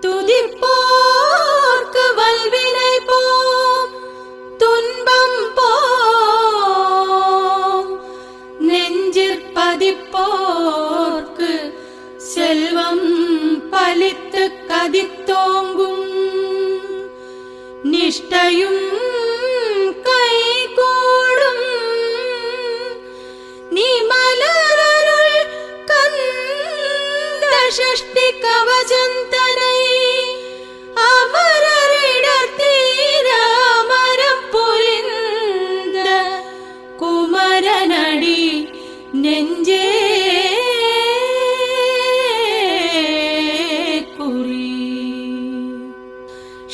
துதிப்போர்க்கு வல்வினை போம் துன்பம் போம் நெஞ்சிற்பதிப்போர்க்கு செல்வம் பலித்து கதித்தோங்கும் நிஷ்டையும் கைகூடும் நீ மலரருள் கந்த ஷஷ்டி கவசந்தனை அமரரிடர் தீர அமரம் புரிந்த குமரனடி நெஞ்சே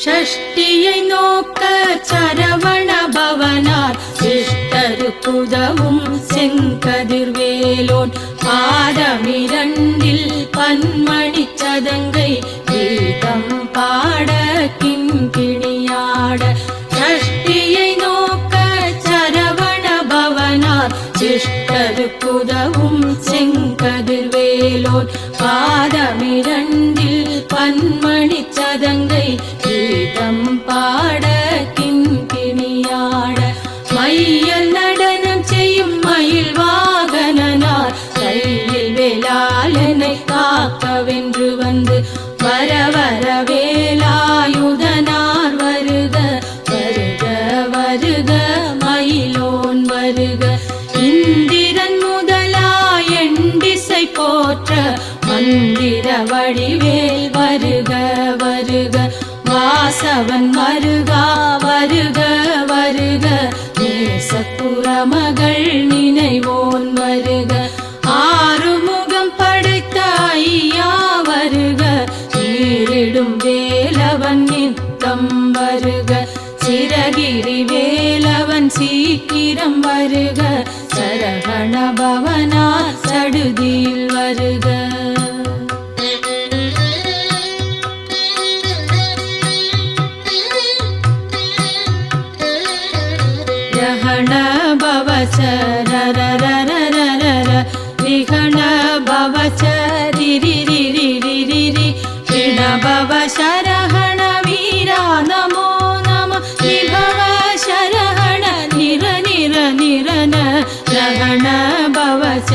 ஷஷ்டியை நோக்க சரவண பவனார் சிஷ்டருக்குதவும் செங்கதிர்வேலோன் பாதமிரண்டில் பன்மணி சதங்கை கீதம் பாட கிண்கிணியாட ஷஷ்டியை நோக்க சரவண பவனார் சிஷ்டருக்குதவும் செங்கதிர்வேலோன் பாதமிரண்டில் பன்மணி சதங்கை கீதம் பாட கிண்கிணியாட மையல் நடனம் செய்யும் மயில் வாகனனார் கையில் வேளாளனை காக்கவென்று வந்து வர வர வேலாயுதனார் வருக வருக வருக மயிலோன் வருக இந்திரன் முதலாய் எண்டிசை போற்ற மந்திர வடிவேல் வருக வருக வாசவன் வருகா வருக வருக நேசப்புறமகள் நினைவோன் வருக ஆறுமுகம் படைத்த ஐயா வருக நீரிடும் வேலவன் நித்தம் வருக சிரகிரி வேலவன் சீக்கிரம் வருக சரவண பவனா சடுதியில் வருக ரஹண பவசரரரரரர ரிஹண பவசரிரிரிரிரிரிரி ரிண பவசரஹண வீரா நமோ நம நிபவ சரஹண நிர நிர நிரன ரஹண பவச